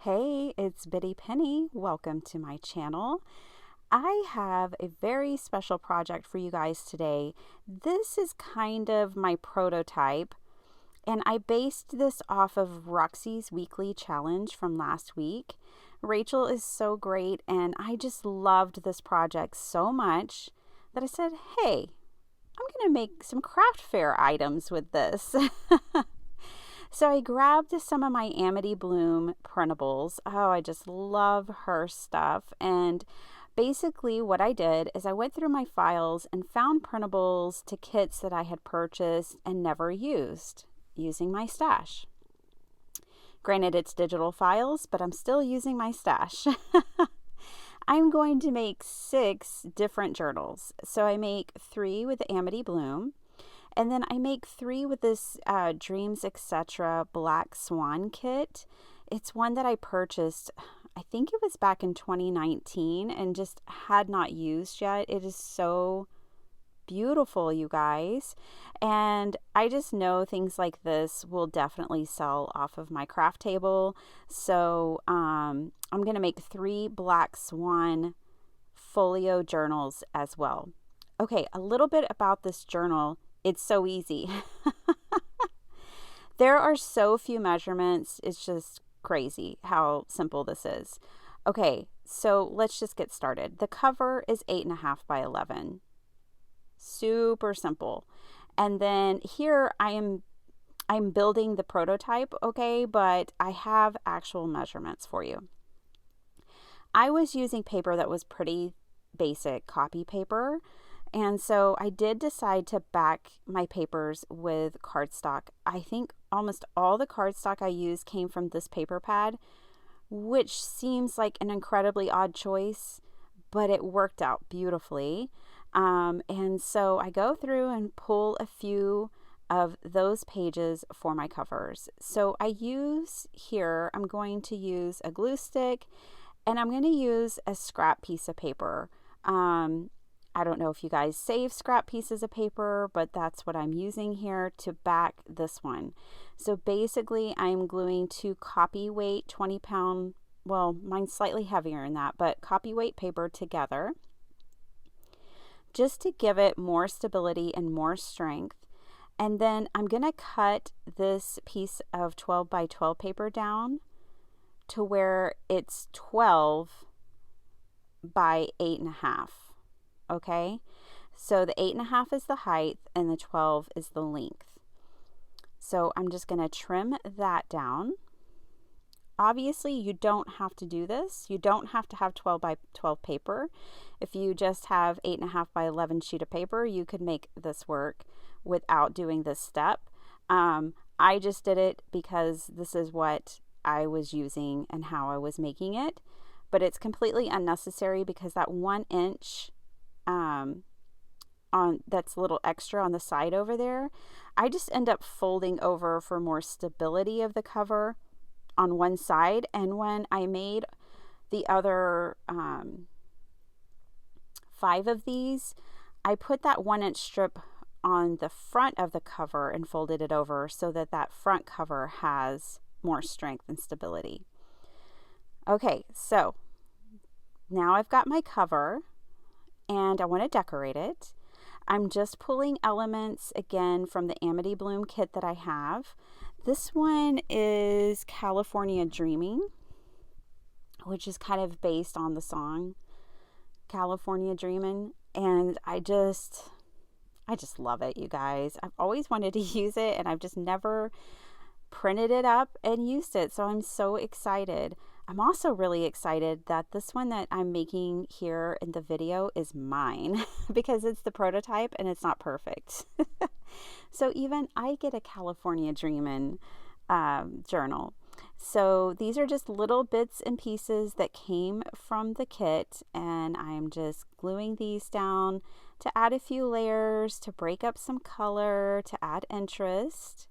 Hey, it's Bitty Penny. Welcome to my channel. I have a very special project for you guys today. This is kind of my prototype, and I based this off of Roxy's weekly challenge from last week. Rachel is so great, and I just loved this project so much that I said, hey, I'm going to make some craft fair items with this. So I grabbed some of my Amity Bloom printables. Oh, I just love her stuff. And basically what I did is I went through my files and found printables to kits that I had purchased and never used using my stash. Granted, it's digital files, but I'm still using my stash. I'm going to make 6 different journals. So I make 3 with the Amity Bloom. And then I make 3 with this DREAMZ, etc. Black Swan kit. It's one that I purchased, I think it was back in 2019, and just had not used yet. It is so beautiful, you guys. And I just know things like this will definitely sell off of my craft table. So I'm going to make 3 Black Swan folio journals as well. Okay, a little bit about this journal. It's so easy. There are so few measurements. It's just crazy how simple this is. Okay, so let's just get started. The cover is 8.5 by 11. Super simple. And then here I'm building the prototype, okay, but I have actual measurements for you. I was using paper that was pretty basic copy paper. And so I did decide to back my papers with cardstock. I think almost all the cardstock I used came from this paper pad, which seems like an incredibly odd choice, but it worked out beautifully. And so I go through and pull a few of those pages for my covers. So I use here, I'm going to use a glue stick, and I'm going to use a scrap piece of paper. I don't know if you guys save scrap pieces of paper, but that's what I'm using here to back this one. So basically I'm gluing 2 copy weight 20-pound, well, mine's slightly heavier than that, but copy weight paper together just to give it more stability and more strength. And then I'm going to cut this piece of 12 by 12 paper down to where it's 12 by 8.5. Okay, so the 8.5 is the height and the 12 is the length. So I'm just going to trim that down. Obviously, you don't have to do this. You don't have to have 12 by 12 paper. If you just have 8.5 by 11 sheet of paper, you could make this work without doing this step. I just did it because this is what I was using and how I was making it. But it's completely unnecessary because that 1 inch that's a little extra on the side over there, I just end up folding over for more stability of the cover on one side. And when I made the other 5 of these, I put that 1 inch strip on the front of the cover and folded it over so that that front cover has more strength and stability. Okay, so now I've got my cover and I want to decorate it. I'm just pulling elements again from the Amity Bloom kit that I have. This one is California Dreaming, which is kind of based on the song California Dreamin', and I just love it, you guys. I've always wanted to use it and I've just never printed it up and used it, so I'm so excited. I'm also really excited that this one that I'm making here in the video is mine because it's the prototype and it's not perfect. So even I get a California Dreamin' journal. So these are just little bits and pieces that came from the kit, and I'm just gluing these down to add a few layers, to break up some color, to add interest.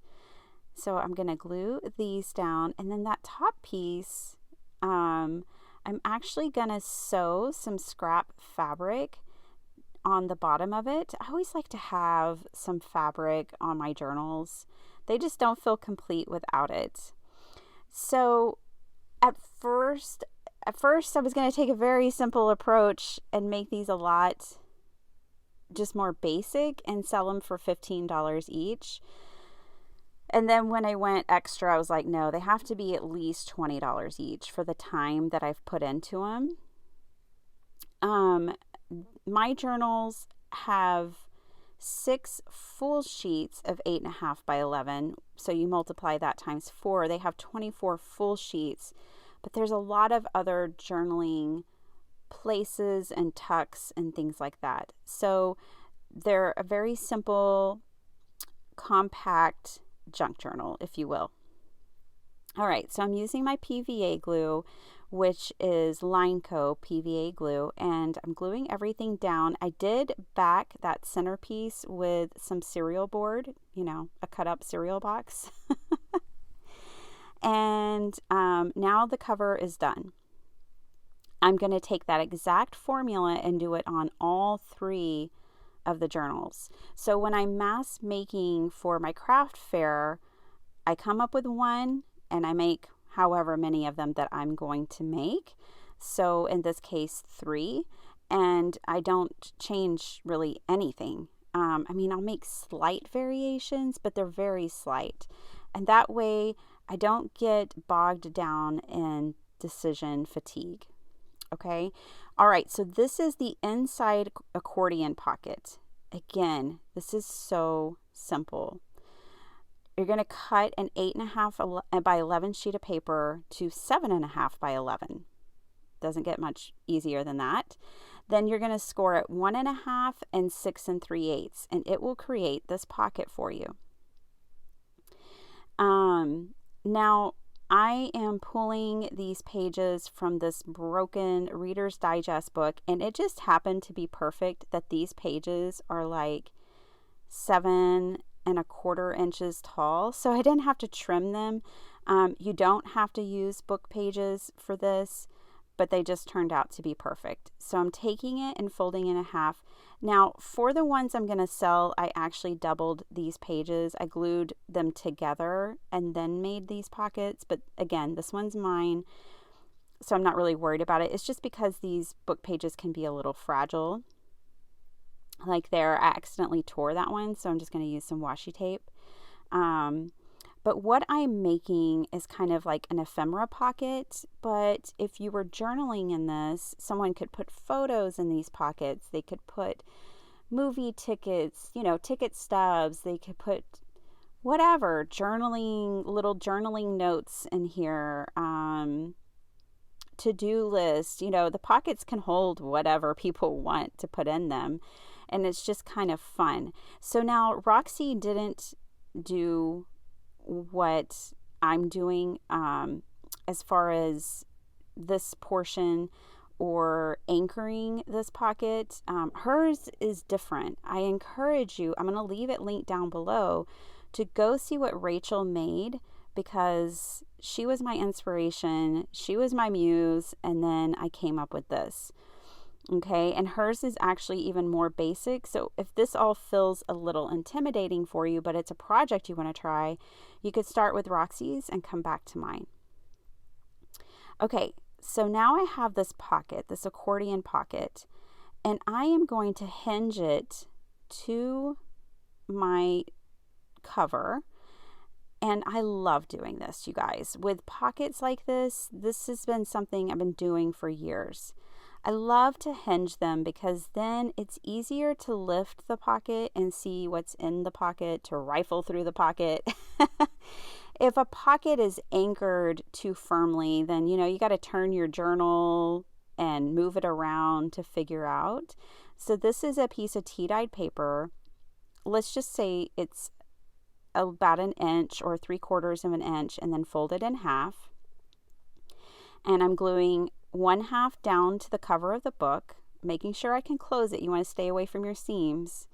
So I'm going to glue these down, and then that top piece, I'm actually going to sew some scrap fabric on the bottom of it. I always like to have some fabric on my journals. They just don't feel complete without it. So At first I was going to take a very simple approach and make these a lot just more basic and sell them for $15 each. And then when I went extra, I was like, no, they have to be at least $20 each for the time that I've put into them. My journals have 6 full sheets of 8.5 by 11. So you multiply that times 4. They have 24 full sheets. But there's a lot of other journaling places and tucks and things like that. So they're a very simple, compact junk journal, if you will. All right, so I'm using my PVA glue, which is Lineco PVA glue, and I'm gluing everything down. I did back that centerpiece with some cereal board, a cut up cereal box. And now the cover is done. I'm going to take that exact formula and do it on all 3 of the journals. So when I'm mass making for my craft fair, I come up with one and I make however many of them that I'm going to make. So in this case, 3, and I don't change really anything. I'll make slight variations, but they're very slight. And that way I don't get bogged down in decision fatigue. Okay. All right. So this is the inside accordion pocket. Again, this is so simple. You're going to cut an 8.5 by 11 sheet of paper to 7.5 by 11. Doesn't get much easier than that. Then you're going to score it 1.5 and 6 3/8, and it will create this pocket for you. Now I am pulling these pages from this broken Reader's Digest book, and it just happened to be perfect that these pages are like 7.25 inches tall, so I didn't have to trim them. You don't have to use book pages for this, but they just turned out to be perfect. So I'm taking it and folding it in half. Now, for the ones I'm going to sell, I actually doubled these pages. I glued them together and then made these pockets. But again, this one's mine, so I'm not really worried about it. It's just because these book pages can be a little fragile. Like there, I accidentally tore that one, so I'm just going to use some washi tape. But what I'm making is kind of like an ephemera pocket. But if you were journaling in this, someone could put photos in these pockets. They could put movie tickets, ticket stubs. They could put whatever, little journaling notes in here, to-do list. The pockets can hold whatever people want to put in them. And it's just kind of fun. So now Roxy didn't do what I'm doing as far as this portion or anchoring this pocket. Hers is different. I encourage you, I'm going to leave it linked down below, to go see what Rachel made, because she was my inspiration, she was my muse, and then I came up with this. Okay, and hers is actually even more basic. So if this all feels a little intimidating for you, but it's a project you want to try, you could start with Roxy's and come back to mine. Okay, so now I have this pocket, this accordion pocket, and I am going to hinge it to my cover. And I love doing this, you guys. With pockets like this has been something I've been doing for years. I love to hinge them because then it's easier to lift the pocket and see what's in the pocket, to rifle through the pocket. If a pocket is anchored too firmly, then, you got to turn your journal and move it around to figure out. So this is a piece of tea-dyed paper. Let's just say it's about 1 inch or 3/4 inch, and then fold it in half. And I'm gluing 1/2 down to the cover of the book, making sure I can close it. You want to stay away from your seams,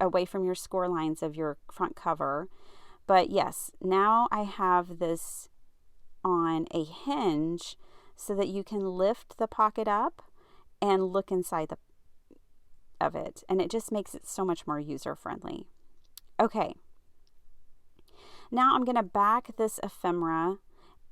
away from your score lines of your front cover. But yes, now I have this on a hinge so that you can lift the pocket up and look inside of it. And it just makes it so much more user-friendly. Okay. Now I'm going to back this ephemera,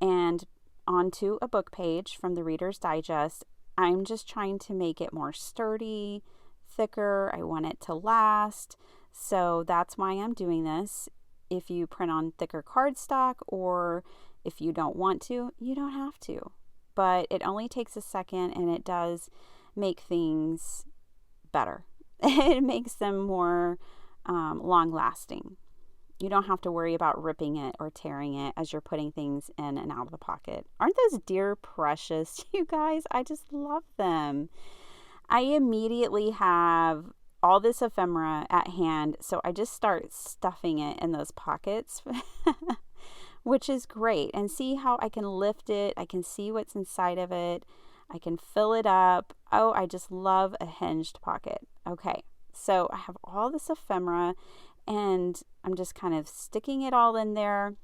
and onto a book page from the Reader's Digest. I'm just trying to make it more sturdy, thicker. I want it to last. So that's why I'm doing this. If you print on thicker cardstock, or if you don't want to, you don't have to. But it only takes a second, and it does make things better. It makes them more long lasting. You don't have to worry about ripping it or tearing it as you're putting things in and out of the pocket. Aren't those dear precious, you guys? I just love them. I immediately have all this ephemera at hand, so I just start stuffing it in those pockets, which is great. And see how I can lift it. I can see what's inside of it. I can fill it up. Oh, I just love a hinged pocket. Okay, so I have all this ephemera, and I'm just kind of sticking it all in there.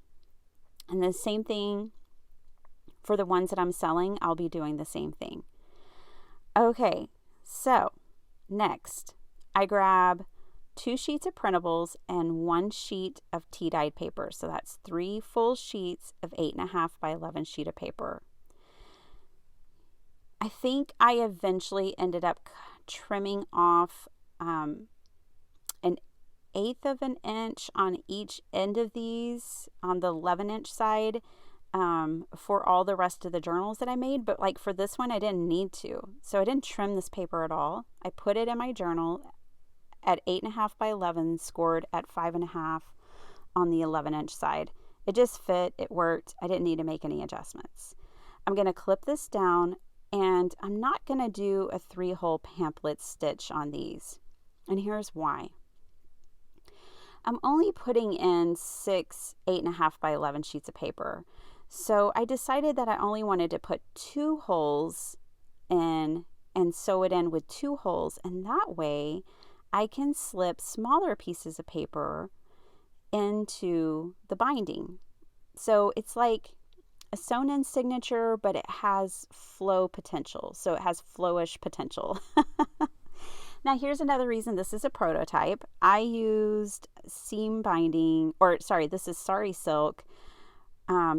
And the same thing for the ones that I'm selling, I'll be doing the same thing. Okay, so next, I grab 2 sheets of printables and 1 sheet of tea-dyed paper. So that's 3 full sheets of 8.5 by 11 sheet of paper. I think I eventually ended up trimming off an 1/8 of an inch on each end of these on the 11-inch side for all the rest of the journals that I made. But like for this one, I didn't need to. So I didn't trim this paper at all. I put it in my journal at 8.5 by 11, scored at 5.5 on the 11-inch side. It just fit. It worked. I didn't need to make any adjustments. I'm going to clip this down, and I'm not going to do a 3-hole pamphlet stitch on these. And here's why. I'm only putting in 6 8.5 by 11 sheets of paper. So I decided that I only wanted to put 2 holes in and sew it in with 2 holes. And that way I can slip smaller pieces of paper into the binding. So it's like a sewn in signature, but it has flow potential. So it has flowish potential. Now, here's another reason this is a prototype. I used seam binding, this is Sari Silk.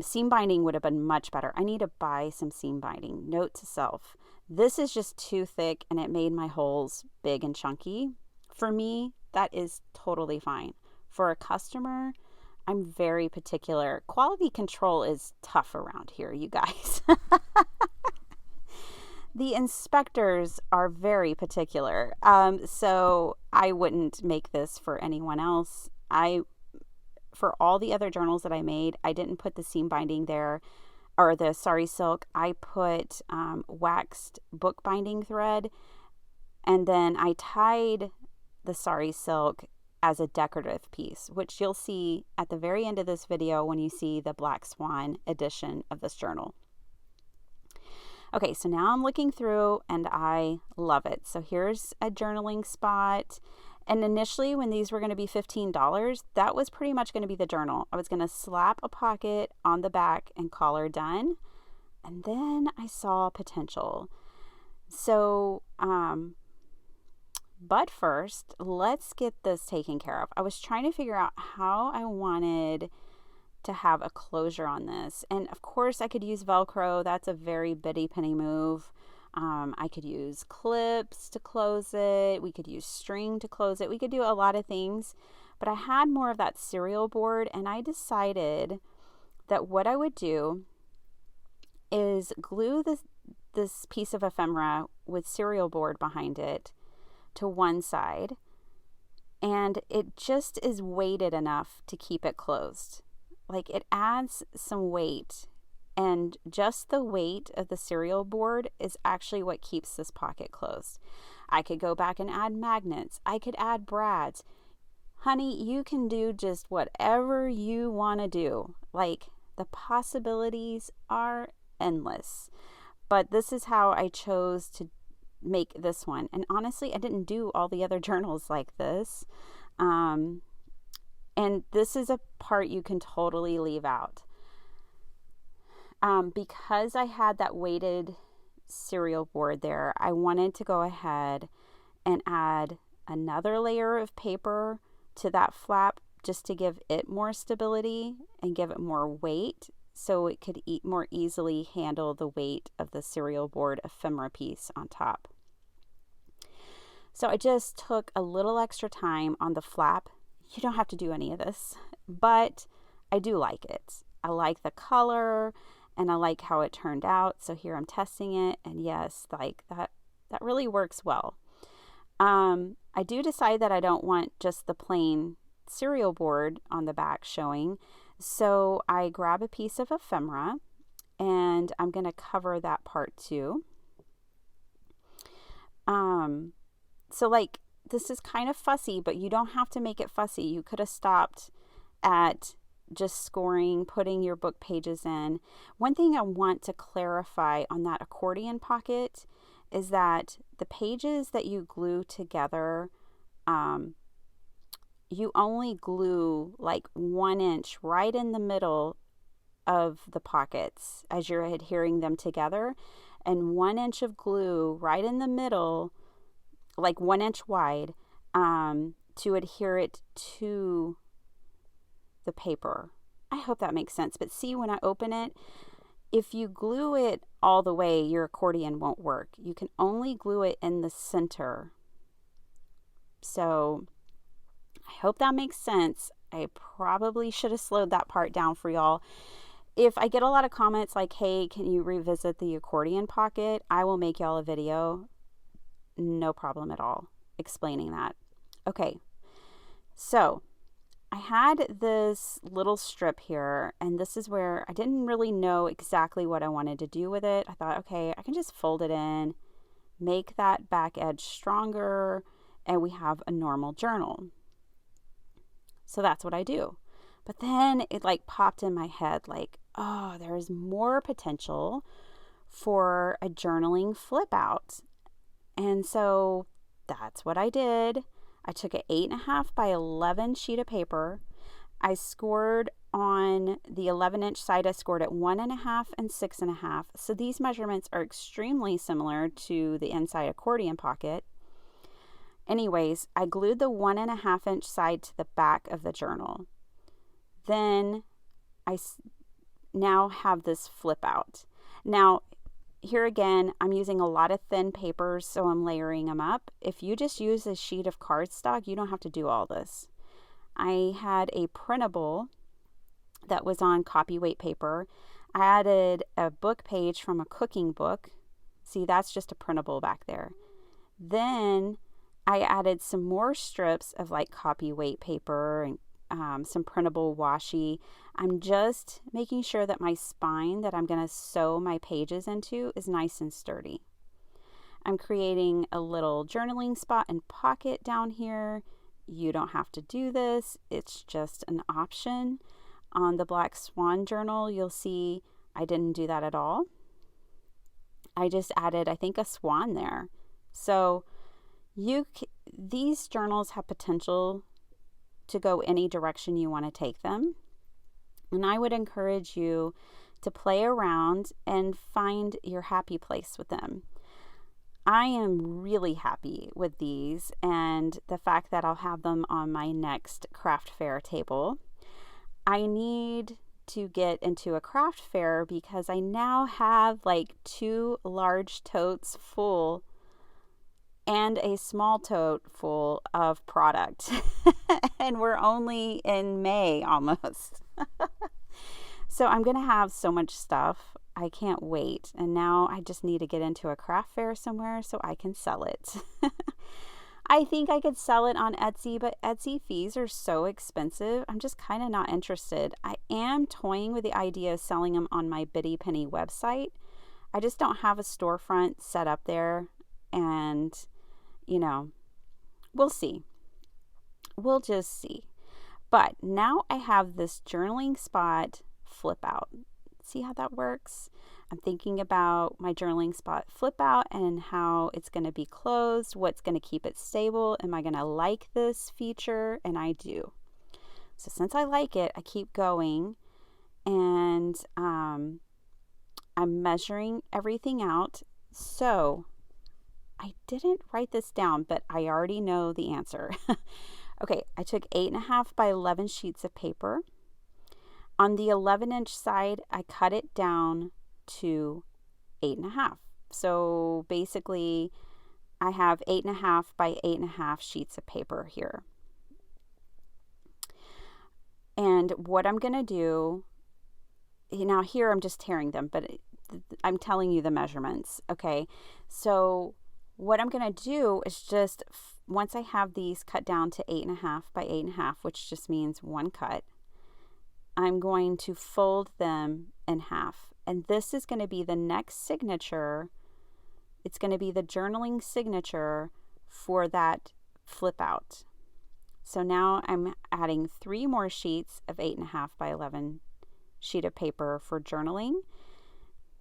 Seam binding would have been much better. I need to buy some seam binding. Note to self. This is just too thick, and it made my holes big and chunky. For me, that is totally fine. For a customer, I'm very particular. Quality control is tough around here, you guys. The inspectors are very particular. So I wouldn't make this for anyone else. For all the other journals that I made, I didn't put the seam binding there, or the Sari Silk. I put waxed book binding thread, and then I tied the Sari Silk as a decorative piece, which you'll see at the very end of this video when you see the Black Swan edition of this journal. Okay, so now I'm looking through and I love it. So here's a journaling spot. And initially when these were going to be $15, that was pretty much going to be the journal. I was going to slap a pocket on the back and call her done. And then I saw potential. So, but first, let's get this taken care of. I was trying to figure out how I wanted to have a closure on this. And of course I could use Velcro. That's a very bitty penny move. I could use clips to close it. We could use string to close it. We could do a lot of things, but I had more of that serial board, and I decided that what I would do is glue this piece of ephemera with serial board behind it to one side, and it just is weighted enough to keep it closed. Like, it adds some weight, and just the weight of the serial board is actually what keeps this pocket closed. I could go back and add magnets. I could add brads. Honey, you can do just whatever you want to do. Like, the possibilities are endless. But this is how I chose to make this one. And honestly, I didn't do all the other journals like this. And this is a part you can totally leave out. Because I had that weighted serial board there, I wanted to go ahead and add another layer of paper to that flap just to give it more stability and give it more weight. so it could more easily handle the weight of the serial board ephemera piece on top. So I just took a little extra time on the flap. You don't have to do any of this, but I do like it. I like the color and I like how it turned out. So here I'm testing it, and yes, like that really works well. I do decide that I don't want just the plain serial board on the back showing. So I grab a piece of ephemera and I'm going to cover that part too. So like this is kind of fussy, but you don't have to make it fussy. You could have stopped at just scoring, putting your book pages in. One thing I want to clarify on that accordion pocket is that the pages that you glue together, you only glue like 1 inch right in the middle of the pockets as you're adhering them together, and 1 inch of glue right in the middle, like 1 inch wide, to adhere it to the paper. I hope that makes sense. But see, when I open it, if you glue it all the way, your accordion won't work. You can only glue it in the center. So I hope that makes sense. I probably should have slowed that part down for y'all. If I get a lot of comments like, hey, can you revisit the accordion pocket? I will make y'all a video. No problem at all explaining that. Okay, so I had this little strip here, and this is where I didn't really know exactly what I wanted to do with it. I thought, okay, I can just fold it in, make that back edge stronger, and we have a normal journal. So that's what I do. But then it like popped in my head like, oh, there's more potential for a journaling flip out. And so that's what I did. I took an 8.5 by 11 sheet of paper. I scored on the 11-inch side. I scored at 1.5 and 6.5. So these measurements are extremely similar to the inside accordion pocket. Anyways, I glued the 1.5-inch side to the back of the journal. Then I now have this flip out. Now, here again, I'm using a lot of thin papers, so I'm layering them up. If you just use a sheet of cardstock, you don't have to do all this. I had a printable that was on copyweight paper. I added a book page from a cooking book. See, that's just a printable back there. Then I added some more strips of like copyweight paper and some printable washi. I'm just making sure that my spine that I'm going to sew my pages into is nice and sturdy. I'm creating a little journaling spot and pocket down here. You don't have to do this. It's just an option. On the Black Swan journal, you'll see I didn't do that at all. I just added, I think, a swan there. So these journals have potential to go any direction you want to take them. And I would encourage you to play around and find your happy place with them. I am really happy with these and the fact that I'll have them on my next craft fair table. I need to get into a craft fair because I now have like 2 large totes full and a small tote full of product. And we're only in May almost. So I'm going to have so much stuff. I can't wait. And now I just need to get into a craft fair somewhere so I can sell it. I think I could sell it on Etsy, but Etsy fees are so expensive. I'm just kind of not interested. I am toying with the idea of selling them on my Bitty Penny website. I just don't have a storefront set up there. And, you know, we'll see. We'll just see. But now I have this journaling spot flip out. See how that works? I'm thinking about my journaling spot flip out and how it's going to be closed, what's going to keep it stable. Am I going to like this feature? And I do. So since I like it, I keep going, and I'm measuring everything out. So I didn't write this down, but I already know the answer. Okay, I took 8.5 by 11 sheets of paper. On the 11-inch side, I cut it down to 8.5. So basically, I have 8.5 by 8.5 sheets of paper here. And what I'm going to do, now here I'm just tearing them, but I'm telling you the measurements, okay? So what I'm going to do is just, once I have these cut down to 8.5 by 8.5, which just means one cut, I'm going to fold them in half. And this is going to be the next signature. It's going to be the journaling signature for that flip out. So now I'm adding 3 more sheets of 8.5 by 11 sheet of paper for journaling.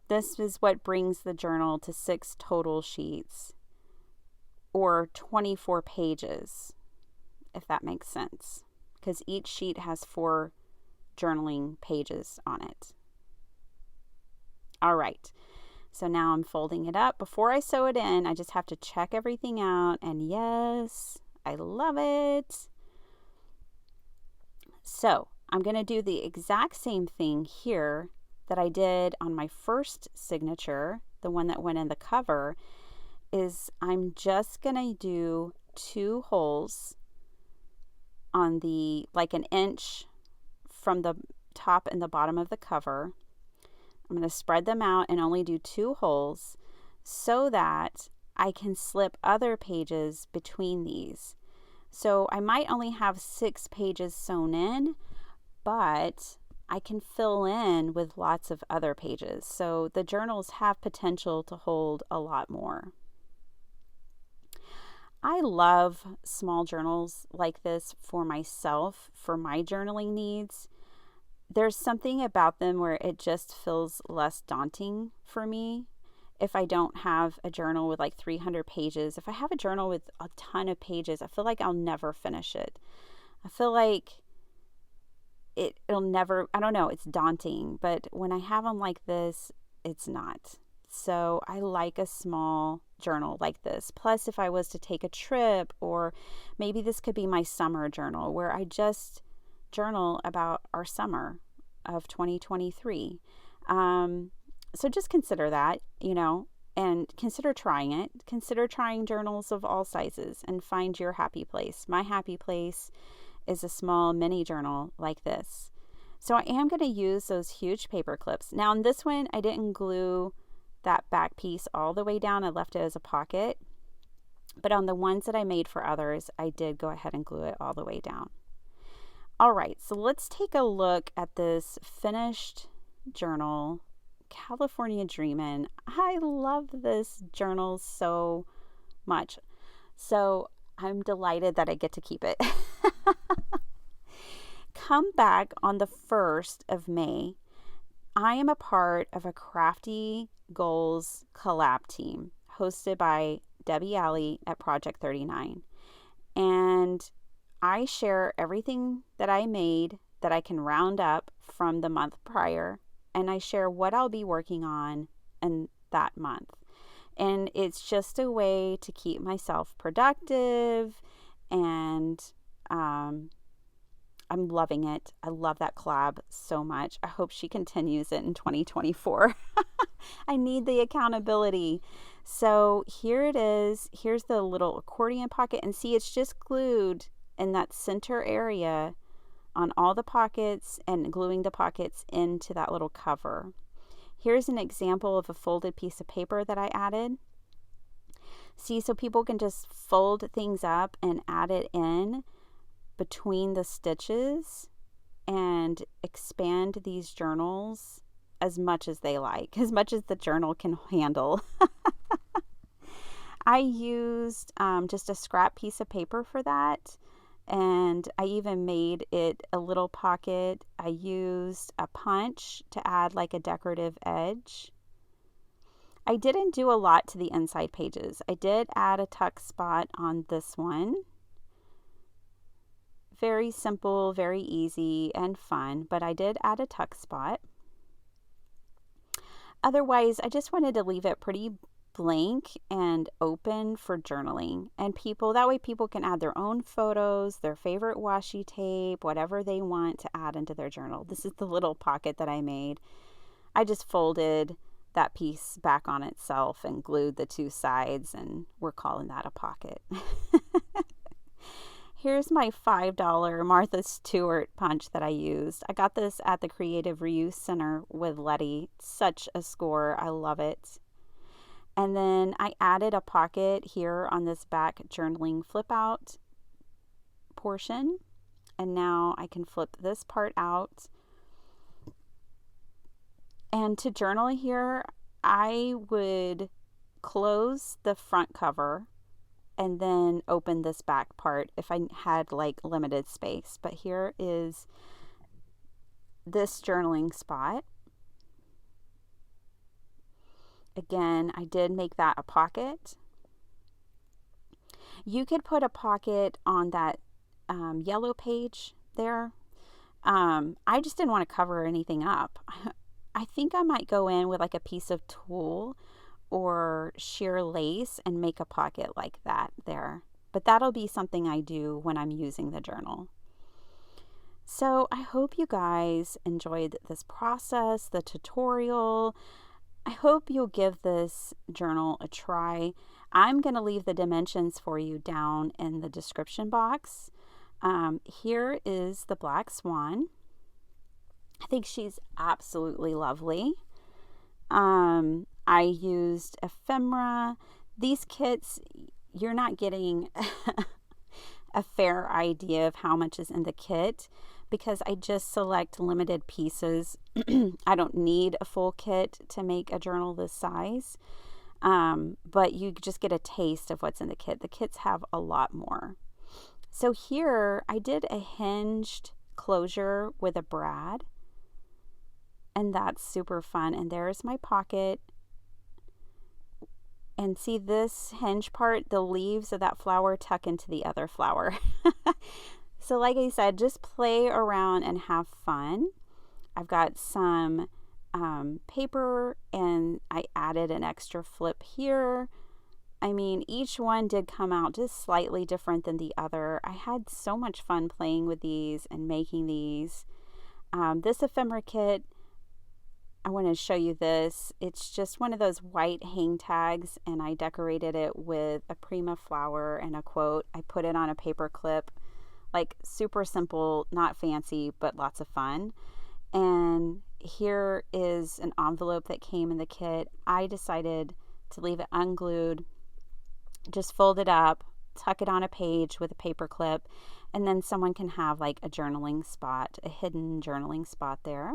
This is what brings the journal to 6 total sheets, or 24 pages, if that makes sense, because each sheet has 4 journaling pages on it. All right, so now I'm folding it up. Before I sew it in, I just have to check everything out, and yes, I love it. So I'm going to do the exact same thing here that I did on my first signature, the one that went in the cover, is I'm just going to do 2 holes on the, like an inch from the top and the bottom of the cover. I'm going to spread them out and only do 2 holes so that I can slip other pages between these. So I might only have 6 pages sewn in, but I can fill in with lots of other pages. So the journals have potential to hold a lot more. I love small journals like this for myself, for my journaling needs. There's something about them where it just feels less daunting for me. If I don't have a journal with like 300 pages, if I have a journal with a ton of pages, I feel like I'll never finish it. I feel like it'll never, I don't know, it's daunting. But when I have them like this, it's not. So I like a small journal like this. Plus, if I was to take a trip, or maybe this could be my summer journal where I just journal about our summer of 2023. So just consider that, and consider trying it. Consider trying journals of all sizes and find your happy place. My happy place is a small mini journal like this. So I am going to use those huge paper clips. Now on this one, I didn't glue that back piece all the way down. I left it as a pocket. But on the ones that I made for others, I did go ahead and glue it all the way down. All right, so let's take a look at this finished journal, California Dreamin. I love this journal so much. So I'm delighted that I get to keep it. Come back on the 1st of May. I am a part of a Crafty Goals collab team hosted by Debbie Alley at Project 39. And I share everything that I made that I can round up from the month prior, and I share what I'll be working on in that month. And it's just a way to keep myself productive, and I'm loving it. I love that collab so much. I hope she continues it in 2024. I need the accountability. So here it is. Here's the little accordion pocket, and see, it's just glued in that center area on all the pockets and gluing the pockets into that little cover. Here's an example of a folded piece of paper that I added. See, so people can just fold things up and add it in between the stitches and expand these journals as much as they like, as much as the journal can handle. I used just a scrap piece of paper for that. And I even made it a little pocket. I used a punch to add like a decorative edge. I didn't do a lot to the inside pages. I did add a tuck spot on this one. Very simple, very easy and fun, but I did add a tuck spot. Otherwise, I just wanted to leave it pretty blank and open for journaling. And that way people can add their own photos, their favorite washi tape, whatever they want to add into their journal. This is the little pocket that I made. I just folded that piece back on itself and glued the two sides, and we're calling that a pocket. Here's my $5 Martha Stewart punch that I used. I got this at the Creative Reuse Center with Letty. Such a score. I love it. And then I added a pocket here on this back journaling flip out portion. And now I can flip this part out. And to journal here, I would close the front cover and then open this back part if I had like limited space. But here is this journaling spot. Again, I did make that a pocket. You could put a pocket on that yellow page there. I just didn't want to cover anything up. I think I might go in with like a piece of tulle or sheer lace and make a pocket like that there. But that'll be something I do when I'm using the journal. So I hope you guys enjoyed this process, the tutorial. I hope you'll give this journal a try. I'm going to leave the dimensions for you down in the description box. Here is the Black Swan. I think she's absolutely lovely. I used ephemera. These kits, you're not getting a fair idea of how much is in the kit because I just select limited pieces. I don't need a full kit to make a journal this size, but you just get a taste of what's in the kit. The kits have a lot more. So here I did a hinged closure with a brad, and that's super fun. And there's my pocket. And see this hinge part, the leaves of that flower tuck into the other flower. So like I said, just play around and have fun. I've got some paper and I added an extra flip here. I mean, each one did come out just slightly different than the other. I had so much fun playing with these and making these. This ephemera kit, I want to show you this. It's just one of those white hang tags, and I decorated it with a prima flower and a quote. I put it on a paper clip, like super simple, not fancy, but lots of fun. And here is an envelope that came in the kit. I decided to leave it unglued, just fold it up, tuck it on a page with a paper clip, and then someone can have like a journaling spot, a hidden journaling spot there.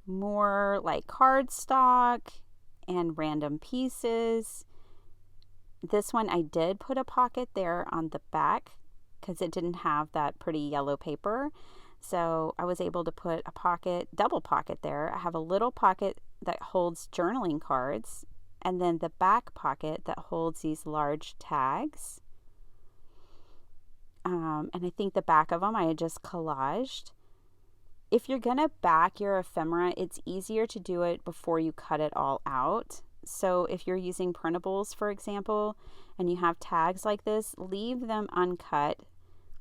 More like cardstock and random pieces. This one I did put a pocket there on the back because it didn't have that pretty yellow paper. So I was able to put a pocket, double pocket there. I have a little pocket that holds journaling cards and then the back pocket that holds these large tags. And I think the back of them I had just collaged. If you're going to back your ephemera, it's easier to do it before you cut it all out. So if you're using printables, for example, and you have tags like this, leave them uncut.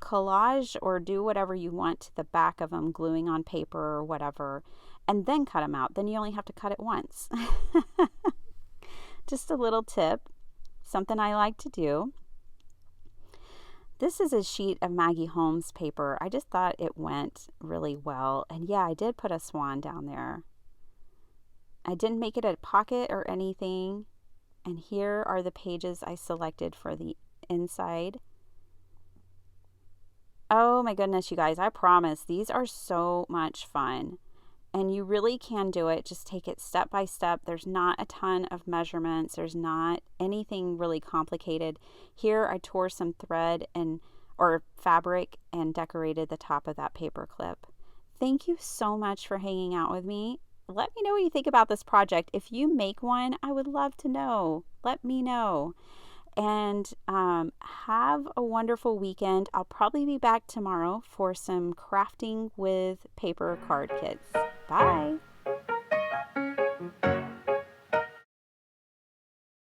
Collage or do whatever you want to the back of them, gluing on paper or whatever, and then cut them out. Then you only have to cut it once. Just a little tip, something I like to do. This is a sheet of Maggie Holmes paper. I just thought it went really well. And yeah, I did put a swan down there. I didn't make it a pocket or anything. And here are the pages I selected for the inside. Oh my goodness, you guys, I promise these are so much fun. And you really can do it. Just take it step by step. There's not a ton of measurements. There's not anything really complicated. Here I tore some thread or fabric and decorated the top of that paper clip. Thank you so much for hanging out with me. Let me know what you think about this project. If you make one, I would love to know. Let me know. And have a wonderful weekend. I'll probably be back tomorrow for some crafting with paper card kits. Bye.